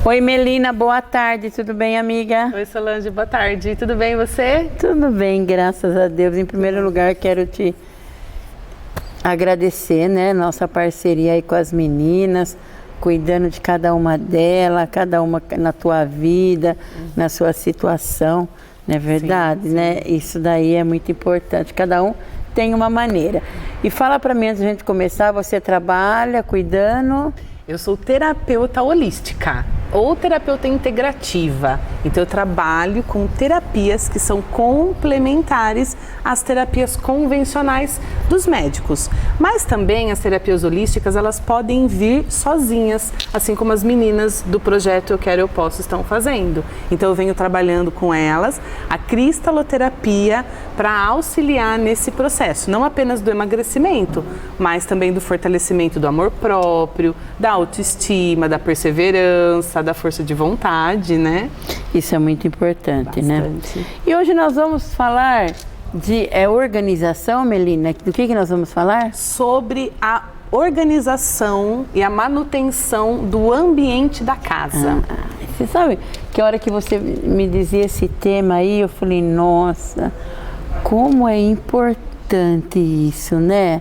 Oi, Melina, boa tarde, tudo bem, amiga? Oi, Solange, boa tarde, tudo bem você? Tudo bem, graças a Deus. Em primeiro lugar, quero te agradecer, né, nossa parceria aí com as meninas, cuidando de cada uma delas, cada uma na tua vida, na sua situação, não é verdade, sim. Né? Isso daí é muito importante, cada um tem uma maneira. E fala para mim, antes de a gente começar, você trabalha cuidando? Eu sou terapeuta holística ou terapeuta integrativa. Então eu trabalho com terapias que são complementares às terapias convencionais dos médicos. Mas também as terapias holísticas, elas podem vir sozinhas, assim como as meninas do projeto Eu Quero, Eu Posso estão fazendo. Então eu venho trabalhando com elas a cristaloterapia para auxiliar nesse processo, não apenas do emagrecimento, mas também do fortalecimento do amor próprio, da autoestima, da perseverança, da força de vontade, né? Isso é muito importante, bastante, né? E hoje nós vamos falar de organização, Melina. Do que nós vamos falar? Sobre a organização e a manutenção do ambiente da casa. Você sabe que a hora que você me dizia esse tema aí, eu falei, nossa, como é importante isso, né?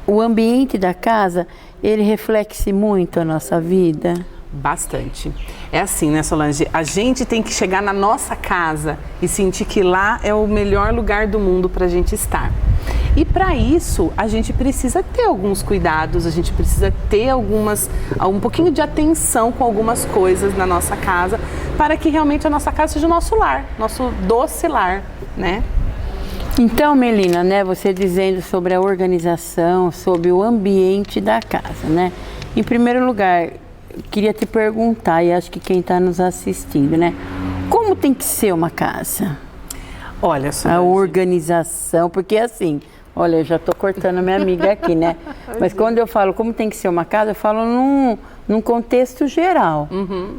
O ambiente da casa, ele reflete muito a nossa vida? Bastante. É assim, né, Solange? A gente tem que chegar na nossa casa e sentir que lá é o melhor lugar do mundo para a gente estar. E para isso, a gente precisa ter alguns cuidados, a gente precisa ter um pouquinho de atenção com algumas coisas na nossa casa, para que realmente a nossa casa seja o nosso lar, nosso doce lar, né? Então, Melina, né, você dizendo sobre a organização, sobre o ambiente da casa, né? Em primeiro lugar, eu queria te perguntar, e acho que quem está nos assistindo, né? Como tem que ser uma casa? Olha, Solange, a organização, porque assim, olha, eu já estou cortando minha amiga aqui, né? Mas quando eu falo como tem que ser uma casa, eu falo num contexto geral,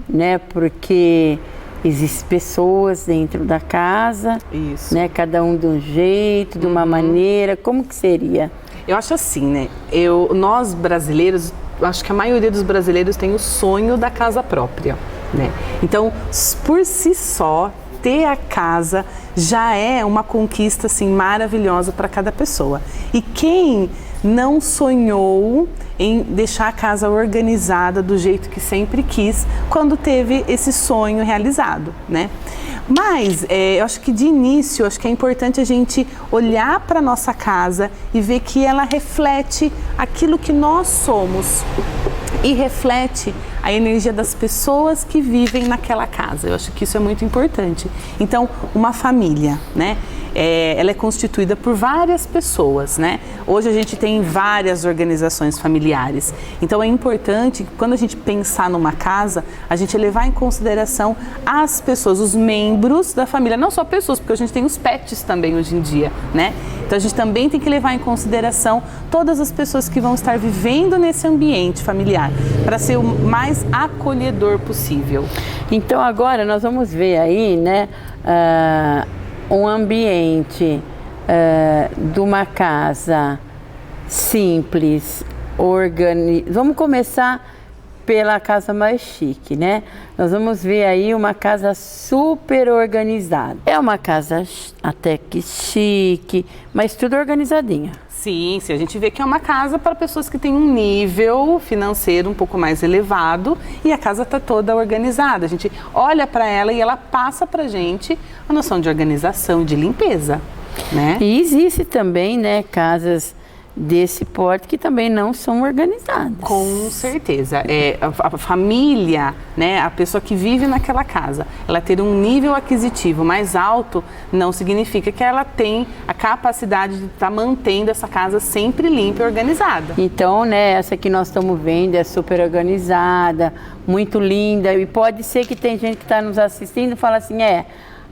né? Porque existem pessoas dentro da casa, isso, né? Cada um de um jeito, de uma maneira. Como que seria? Eu acho assim, né? Nós brasileiros, acho que a maioria dos brasileiros tem o sonho da casa própria, né? Então, por si só, ter a casa já é uma conquista assim maravilhosa para cada pessoa. E quem não sonhou em deixar a casa organizada do jeito que sempre quis quando teve esse sonho realizado, né? Mas eu acho que de início, acho que é importante a gente olhar para a nossa casa e ver que ela reflete aquilo que nós somos e reflete a energia das pessoas que vivem naquela casa. Eu acho que isso é muito importante. Então, uma família, né? Ela é constituída por várias pessoas, né? Hoje a gente tem várias organizações familiares. Então é importante que quando a gente pensar numa casa, a gente levar em consideração as pessoas, os membros da família, não só pessoas, porque a gente tem os pets também hoje em dia, né? Então a gente também tem que levar em consideração todas as pessoas que vão estar vivendo nesse ambiente familiar, para ser o mais acolhedor possível. Então agora nós vamos ver aí, né? Um ambiente de uma casa simples, Vamos começar pela casa mais chique, né? Nós vamos ver aí uma casa super organizada. É uma casa até que chique, mas tudo organizadinho. Sim, a gente vê que é uma casa para pessoas que têm um nível financeiro um pouco mais elevado e a casa está toda organizada. A gente olha para ela e ela passa para a gente a noção de organização, de limpeza, né? E existe também, né, casas desse porte que também não são organizadas. Com certeza. A família, né, a pessoa que vive naquela casa, ela ter um nível aquisitivo mais alto não significa que ela tem a capacidade de estar mantendo essa casa sempre limpa e organizada. Então, né, essa que nós estamos vendo é super organizada, muito linda, e pode ser que tem gente que está nos assistindo e fala assim,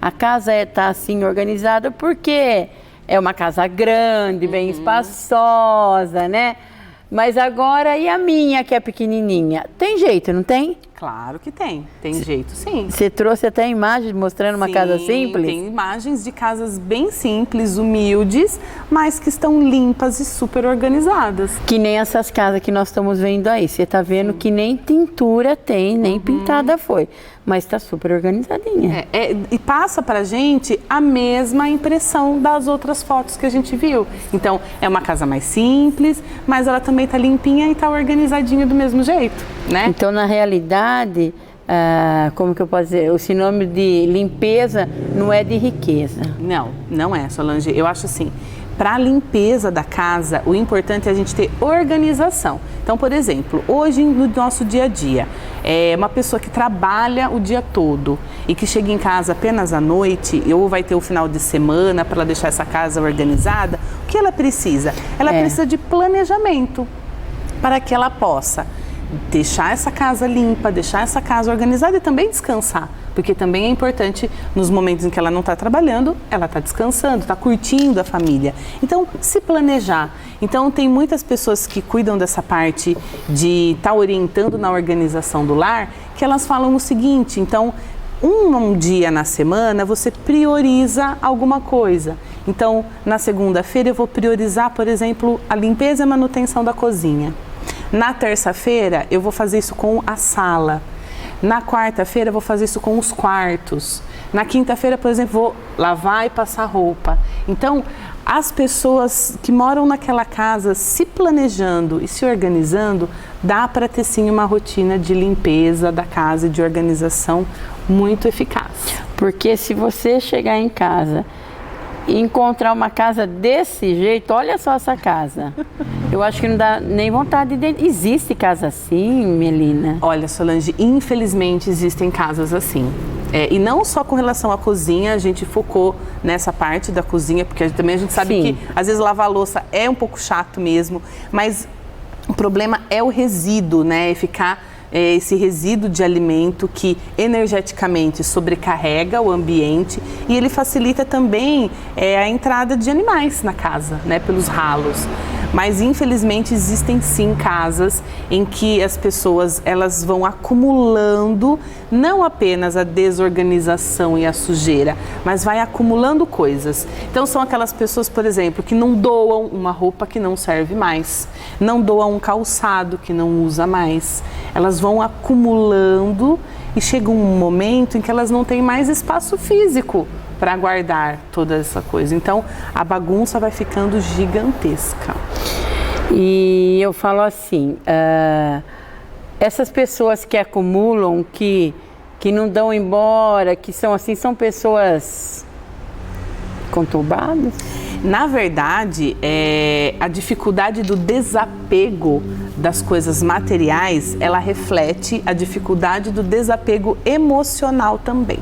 a casa está assim organizada porque é uma casa grande, bem espaçosa, né? Mas agora, e a minha que é pequenininha? Tem jeito, não tem? Claro que tem jeito sim. Você trouxe até imagem mostrando uma casa simples? Tem imagens de casas bem simples, humildes, mas que estão limpas e super organizadas. Que nem essas casas que nós estamos vendo aí. Você tá vendo que nem tintura tem, nem pintada foi. Mas tá super organizadinha. E passa pra gente a mesma impressão das outras fotos que a gente viu. Então, é uma casa mais simples, mas ela também tá limpinha e tá organizadinha do mesmo jeito, né? Então, na realidade, como que eu posso dizer? O sinônimo de limpeza não é de riqueza. Não é, Solange. Eu acho assim, para a limpeza da casa, o importante é a gente ter organização. Então, por exemplo, hoje no nosso dia a dia, uma pessoa que trabalha o dia todo e que chega em casa apenas à noite, ou vai ter o final de semana para ela deixar essa casa organizada, o que ela precisa? Ela precisa de planejamento para que ela possa deixar essa casa limpa, deixar essa casa organizada e também descansar. Porque também é importante, nos momentos em que ela não está trabalhando, ela está descansando, está curtindo a família. Então, se planejar. Então, tem muitas pessoas que cuidam dessa parte de estar orientando na organização do lar, que elas falam o seguinte, então, um dia na semana, você prioriza alguma coisa. Então, na segunda-feira, eu vou priorizar, por exemplo, a limpeza e a manutenção da cozinha. Na terça-feira, eu vou fazer isso com a sala. Na quarta-feira, eu vou fazer isso com os quartos. Na quinta-feira, por exemplo, vou lavar e passar roupa. Então, as pessoas que moram naquela casa, se planejando e se organizando, dá para ter sim uma rotina de limpeza da casa e de organização muito eficaz. Porque se você chegar em casa e encontrar uma casa desse jeito, olha só essa casa. Eu acho que não dá nem vontade de... Existe casa assim, Melina? Olha, Solange, infelizmente existem casas assim. E não só com relação à cozinha, a gente focou nessa parte da cozinha, porque também a gente sabe que às vezes lavar a louça é um pouco chato mesmo, mas o problema é o resíduo, né? Ficar esse resíduo de alimento que energeticamente sobrecarrega o ambiente e ele facilita também a entrada de animais na casa, né, pelos ralos. Mas infelizmente existem sim casas em que as pessoas elas vão acumulando não apenas a desorganização e a sujeira, mas vai acumulando coisas. Então são aquelas pessoas, por exemplo, que não doam uma roupa que não serve mais, não doam um calçado que não usa mais. Elas vão acumulando e chega um momento em que elas não têm mais espaço físico para guardar toda essa coisa. Então, a bagunça vai ficando gigantesca. E eu falo assim, essas pessoas que acumulam, que não dão embora, que são assim, são pessoas conturbadas? Na verdade, a dificuldade do desapego das coisas materiais, ela reflete a dificuldade do desapego emocional também.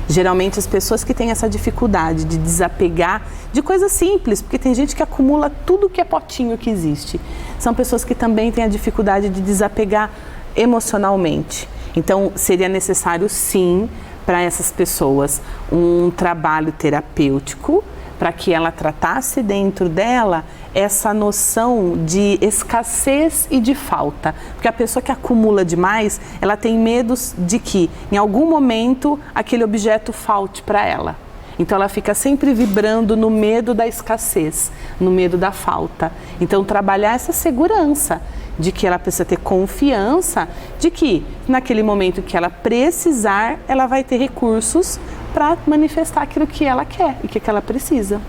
Geralmente as pessoas que têm essa dificuldade de desapegar de coisas simples, porque tem gente que acumula tudo que é potinho que existe, são pessoas que também têm a dificuldade de desapegar emocionalmente. Então seria necessário sim para essas pessoas um trabalho terapêutico para que ela tratasse dentro dela essa noção de escassez e de falta. Porque a pessoa que acumula demais, ela tem medo de que em algum momento aquele objeto falte para ela. Então ela fica sempre vibrando no medo da escassez, no medo da falta. Então trabalhar essa segurança de que ela precisa ter confiança de que naquele momento que ela precisar, ela vai ter recursos para manifestar aquilo que ela quer e que ela precisa.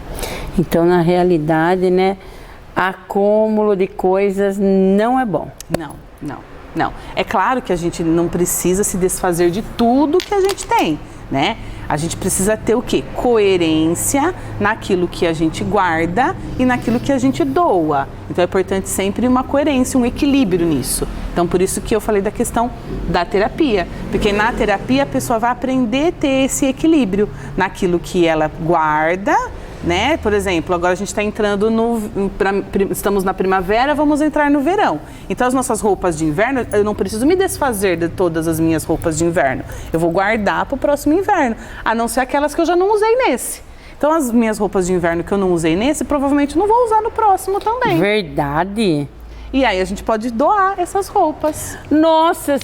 Então, na realidade, né, acúmulo de coisas não é bom. Não. É claro que a gente não precisa se desfazer de tudo que a gente tem, né? A gente precisa ter o quê? Coerência naquilo que a gente guarda e naquilo que a gente doa. Então é importante sempre uma coerência, um equilíbrio nisso. Então por isso que eu falei da questão da terapia. Porque na terapia a pessoa vai aprender a ter esse equilíbrio naquilo que ela guarda, né? Por exemplo, agora a gente está entrando estamos na primavera, vamos entrar no verão. Então as nossas roupas de inverno, eu não preciso me desfazer de todas as minhas roupas de inverno. Eu vou guardar para o próximo inverno, a não ser aquelas que eu já não usei nesse. Então as minhas roupas de inverno que eu não usei nesse, provavelmente não vou usar no próximo também. Verdade. E aí a gente pode doar essas roupas. Nossa,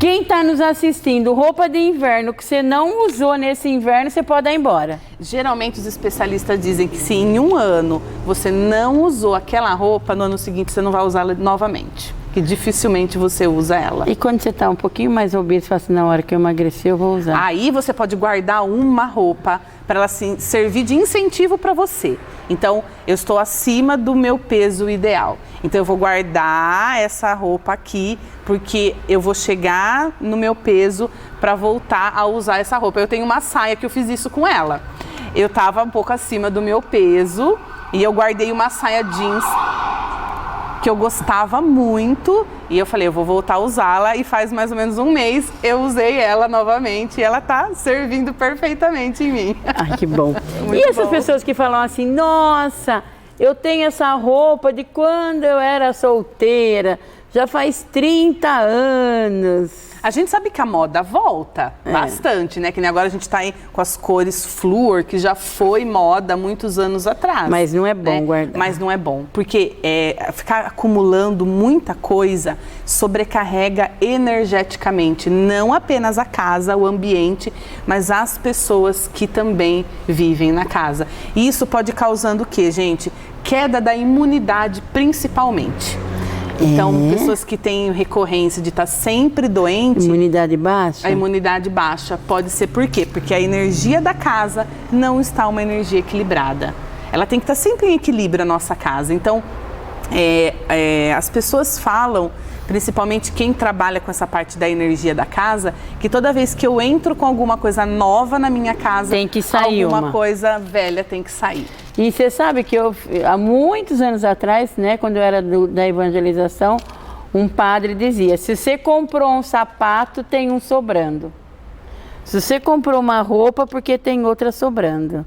Quem está nos assistindo, roupa de inverno que você não usou nesse inverno, você pode dar embora. Geralmente os especialistas dizem que se em um ano você não usou aquela roupa, no ano seguinte você não vai usá-la novamente. Que dificilmente você usa ela. E quando você está um pouquinho mais obeso, você fala assim, na hora que eu emagrecer eu vou usar. Aí você pode guardar uma roupa para ela assim, servir de incentivo para você. Então, eu estou acima do meu peso ideal. Então, eu vou guardar essa roupa aqui, porque eu vou chegar no meu peso para voltar a usar essa roupa. Eu tenho uma saia que eu fiz isso com ela. Eu estava um pouco acima do meu peso e eu guardei uma saia jeans que eu gostava muito e eu falei, eu vou voltar a usá-la, e faz mais ou menos um mês eu usei ela novamente e ela tá servindo perfeitamente em mim. Ai, que bom. E essas pessoas que falam assim, nossa, eu tenho essa roupa de quando eu era solteira, já faz 30 anos. A gente sabe que a moda volta bastante, né? Que nem agora a gente tá aí com as cores flúor, que já foi moda muitos anos atrás. Mas não é bom, né? guardar. Mas não é bom, porque ficar acumulando muita coisa sobrecarrega energeticamente, não apenas a casa, o ambiente, mas as pessoas que também vivem na casa. E isso pode causando o quê, gente? Queda da imunidade, principalmente. Então, pessoas que têm recorrência de estar sempre doente... Imunidade baixa? A imunidade baixa pode ser por quê? Porque a energia da casa não está uma energia equilibrada. Ela tem que estar sempre em equilíbrio, a nossa casa. Então, as pessoas falam, principalmente quem trabalha com essa parte da energia da casa, que toda vez que eu entro com alguma coisa nova na minha casa, tem que sair alguma coisa velha tem que sair. E você sabe que há muitos anos atrás, né, quando eu era da evangelização, um padre dizia, se você comprou um sapato, tem um sobrando. Se você comprou uma roupa, porque tem outra sobrando.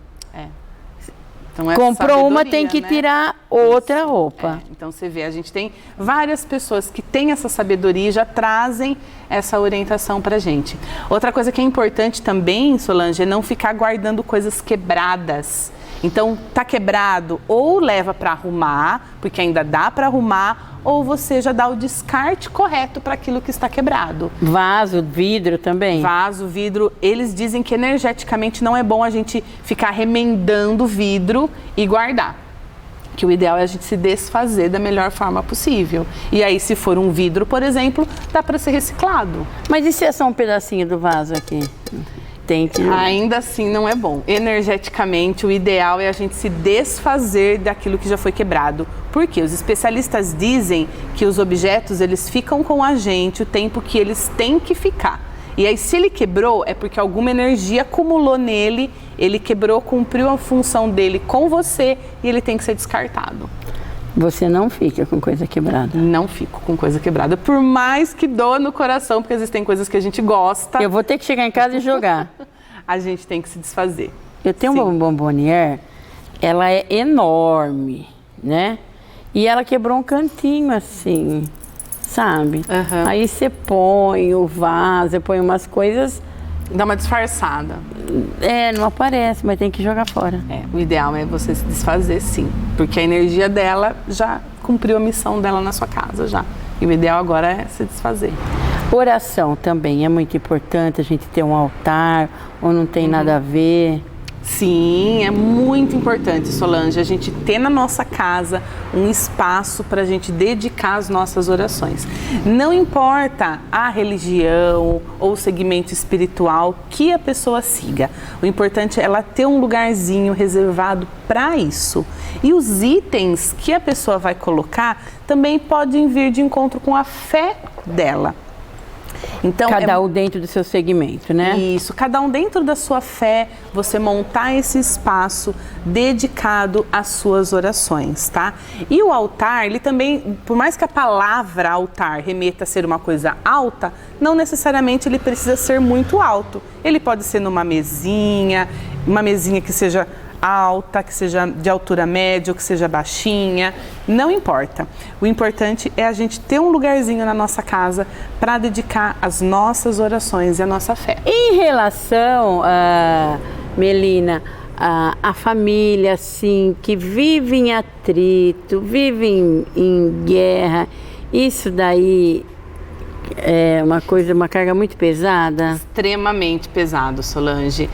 Então, comprou uma, tem que tirar outra roupa. Então você vê, a gente tem várias pessoas que têm essa sabedoria e já trazem essa orientação pra gente. Outra coisa que é importante também, Solange, é não ficar guardando coisas quebradas. Então, tá quebrado, ou leva para arrumar, porque ainda dá para arrumar, ou você já dá o descarte correto para aquilo que está quebrado. Vaso, vidro também? Vaso, vidro, eles dizem que energeticamente não é bom a gente ficar remendando vidro e guardar. Que o ideal é a gente se desfazer da melhor forma possível. E aí, se for um vidro, por exemplo, dá para ser reciclado. Mas e se é só um pedacinho do vaso aqui? Ainda assim não é bom. Energeticamente, o ideal é a gente se desfazer daquilo que já foi quebrado. Por quê? Os especialistas dizem que os objetos, eles ficam com a gente o tempo que eles têm que ficar. E aí, se ele quebrou, é porque alguma energia acumulou nele, ele quebrou, cumpriu a função dele com você e ele tem que ser descartado. Você não fica com coisa quebrada? Não fico com coisa quebrada, por mais que doa no coração, porque existem coisas que a gente gosta. Eu vou ter que chegar em casa e jogar. A gente tem que se desfazer. Eu tenho uma bombonière, ela é enorme, né? E ela quebrou um cantinho assim, sabe? Uhum. Aí você põe o vaso, põe umas coisas... Dá uma disfarçada. Não aparece, mas tem que jogar fora. O ideal é você se desfazer, sim. Porque a energia dela já cumpriu a missão dela na sua casa, já. E o ideal agora é se desfazer. Oração também é muito importante, a gente ter um altar, ou não tem nada a ver. Sim, é muito importante, Solange, a gente ter na nossa casa um espaço para a gente dedicar as nossas orações. Não importa a religião ou o segmento espiritual que a pessoa siga, o importante é ela ter um lugarzinho reservado para isso. E os itens que a pessoa vai colocar também podem vir de encontro com a fé dela. Então, cada um dentro do seu segmento, né? Isso, cada um dentro da sua fé, você montar esse espaço dedicado às suas orações, tá? E o altar, ele também, por mais que a palavra altar remeta a ser uma coisa alta, não necessariamente ele precisa ser muito alto. Ele pode ser numa mesinha, uma mesinha que seja alta, que seja de altura média ou que seja baixinha, não importa. O importante é a gente ter um lugarzinho na nossa casa para dedicar as nossas orações e a nossa fé. Em relação, Melina, a família, assim, que vive em atrito, vive em guerra, isso daí é uma carga muito pesada? Extremamente pesado, Solange.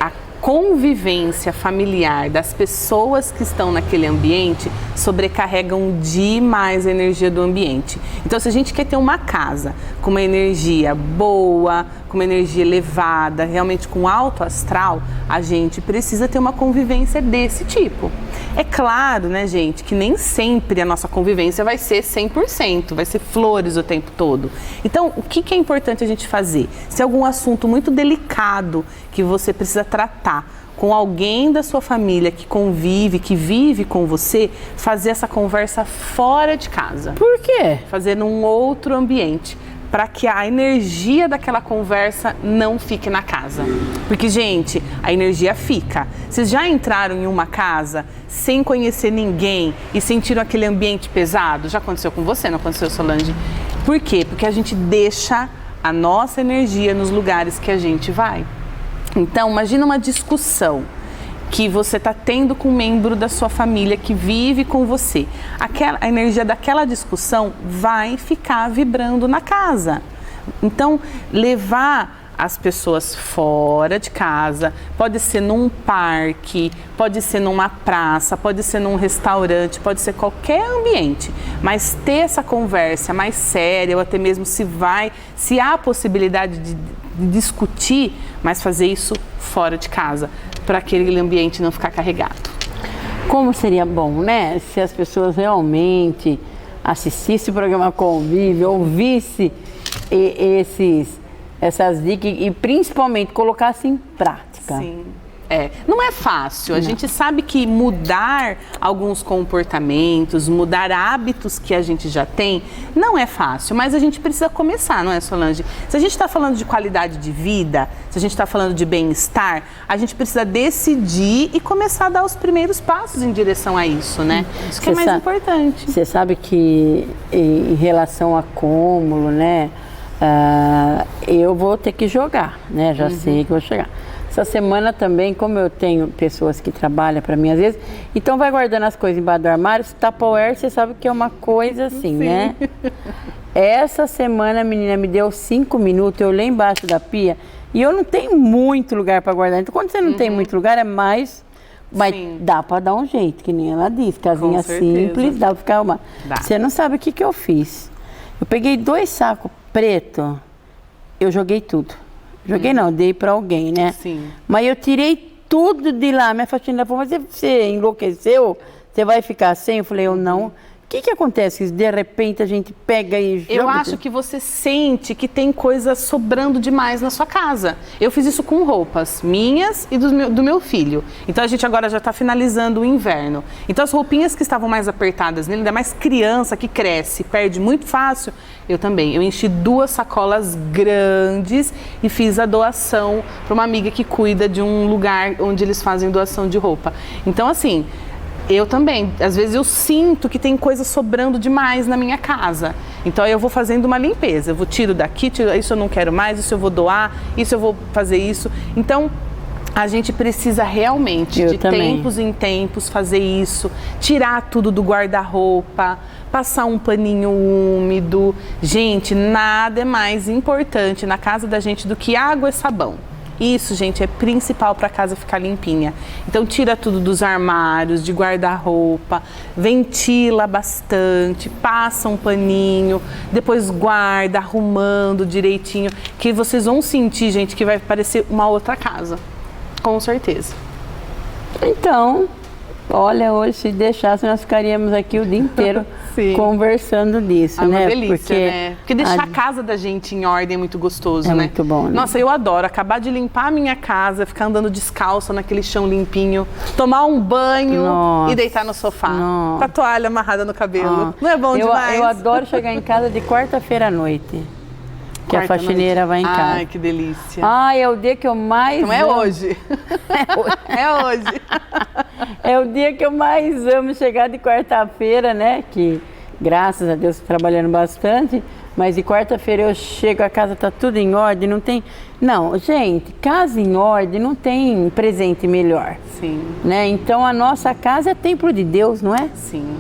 A convivência familiar das pessoas que estão naquele ambiente sobrecarregam demais a energia do ambiente. Então, se a gente quer ter uma casa com uma energia boa, com uma energia elevada, realmente com alto astral, a gente precisa ter uma convivência desse tipo. É claro, né, gente, que nem sempre a nossa convivência vai ser 100%, vai ser flores o tempo todo. Então, o que é importante a gente fazer? Se é algum assunto muito delicado que você precisa tratar com alguém da sua família que convive, que vive com você, fazer essa conversa fora de casa. Por quê? Fazer num outro ambiente, para que a energia daquela conversa não fique na casa. Porque, gente, a energia fica. Vocês já entraram em uma casa sem conhecer ninguém e sentiram aquele ambiente pesado? Já aconteceu com você, não aconteceu, Solange? Por quê? Porque a gente deixa a nossa energia nos lugares que a gente vai. Então, imagina uma discussão que você está tendo com um membro da sua família que vive com você. A energia daquela discussão vai ficar vibrando na casa. Então, levar as pessoas fora de casa, pode ser num parque, pode ser numa praça, pode ser num restaurante, pode ser qualquer ambiente, mas ter essa conversa mais séria, ou até mesmo se há a possibilidade de discutir, mas fazer isso fora de casa, para aquele ambiente não ficar carregado. Como seria bom, né? Se as pessoas realmente assistissem o programa Convívio, ouvissem essas dicas e principalmente colocassem em prática. Sim. Não é fácil, a gente sabe que mudar alguns comportamentos, mudar hábitos que a gente já tem, não é fácil, mas a gente precisa começar, não é, Solange? Se a gente está falando de qualidade de vida, se a gente está falando de bem-estar, a gente precisa decidir e começar a dar os primeiros passos em direção a isso, né? Isso que é mais importante. Você sabe que em relação a acúmulo, né, eu vou ter que jogar, né? Já sei que vou chegar. Essa semana também, como eu tenho pessoas que trabalham para mim às vezes, então vai guardando as coisas embaixo do armário. Esse Tupperware, você sabe que é uma coisa assim, né? Essa semana a menina me deu 5 minutos, eu olhei embaixo da pia e eu não tenho muito lugar para guardar. Então, quando você não tem muito lugar, é mais... Mas dá para dar um jeito, que nem ela disse, casinha simples, dá para ficar uma... Você não sabe o que eu fiz. Eu peguei 2 sacos pretos, eu joguei tudo. Joguei não, dei para alguém, né? Sim. Mas eu tirei tudo de lá. Minha faxineira falou, mas você enlouqueceu? Você vai ficar sem? Eu falei, eu não. O que acontece? De repente a gente pega e joga? Eu acho que você sente que tem coisa sobrando demais na sua casa. Eu fiz isso com roupas minhas e do meu filho. Então a gente agora já está finalizando o inverno. Então as roupinhas que estavam mais apertadas nele, ainda mais criança que cresce, perde muito fácil, eu também. Eu enchi 2 sacolas grandes e fiz a doação para uma amiga que cuida de um lugar onde eles fazem doação de roupa. Então assim... Eu também, às vezes eu sinto que tem coisa sobrando demais na minha casa. Então eu vou fazendo uma limpeza, eu vou tiro daqui, isso eu não quero mais, isso eu vou doar, isso eu vou fazer isso. Então a gente precisa realmente, tempos em tempos, fazer isso, tirar tudo do guarda-roupa, passar um paninho úmido. Gente, nada é mais importante na casa da gente do que água e sabão. Isso, gente, é principal para a casa ficar limpinha. Então, tira tudo dos armários, de guarda-roupa, ventila bastante, passa um paninho, depois guarda, arrumando direitinho, que vocês vão sentir, gente, que vai parecer uma outra casa. Com certeza. Então, olha, hoje se deixasse, nós ficaríamos aqui o dia inteiro conversando disso, né? É uma delícia, né? Porque deixar a casa da gente em ordem é muito gostoso, né? É muito bom, né? Nossa, eu adoro acabar de limpar a minha casa, ficar andando descalça naquele chão limpinho, tomar um banho e deitar no sofá. Com a toalha amarrada no cabelo. Não é bom demais? Eu adoro chegar em casa de quarta-feira à noite. Que a faxineira vai em casa. Ai, que delícia. É o dia que eu mais amo. Não é hoje. É hoje. É o dia que eu mais amo chegar de quarta-feira, né? Que, graças a Deus, trabalhando bastante. mas de quarta-feira eu chego, a casa tá tudo em ordem, não tem... Não, gente, casa em ordem não tem presente melhor. Sim. Né? Então a nossa casa é templo de Deus, não é? Sim,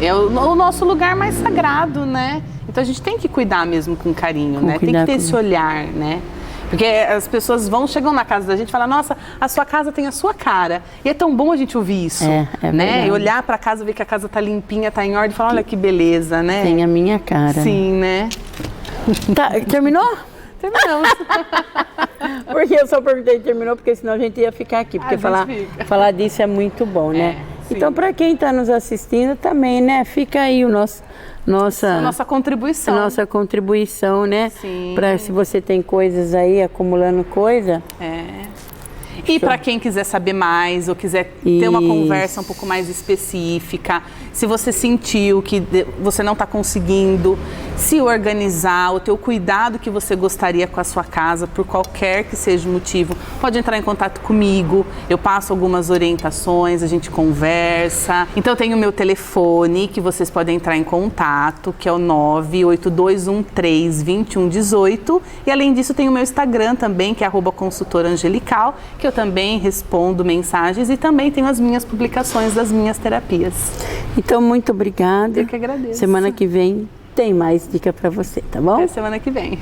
é o nosso lugar mais sagrado, né? Então a gente tem que cuidar mesmo com carinho, né? Tem que ter esse olhar, né? Porque as pessoas chegam na casa da gente e falam, nossa, a sua casa tem a sua cara. E é tão bom a gente ouvir isso, né? Verdade. E olhar para casa, ver que a casa tá limpinha, tá em ordem e falar, olha que beleza, né? Tem a minha cara. Sim, né? Tá, terminou? Terminamos. Porque eu só perguntei se terminou, porque senão a gente ia ficar aqui. Porque falar disso é muito bom, né? Então, para quem está nos assistindo também, né? Fica aí nossa contribuição. Nossa contribuição, né? Sim. Para se você tem coisas aí, acumulando coisa. E para quem quiser saber mais ou quiser ter uma conversa um pouco mais específica, se você sentiu que você não está conseguindo se organizar, ou ter o cuidado que você gostaria com a sua casa, por qualquer que seja o motivo, pode entrar em contato comigo, eu passo algumas orientações, a gente conversa. Então tem o meu telefone que vocês podem entrar em contato, que é o 982132118, e além disso tem o meu Instagram também, que é @consultorangelical, que eu também respondo mensagens e também tenho as minhas publicações das minhas terapias. Então, muito obrigada. Eu que agradeço. Semana que vem tem mais dica para você, tá bom? Até semana que vem.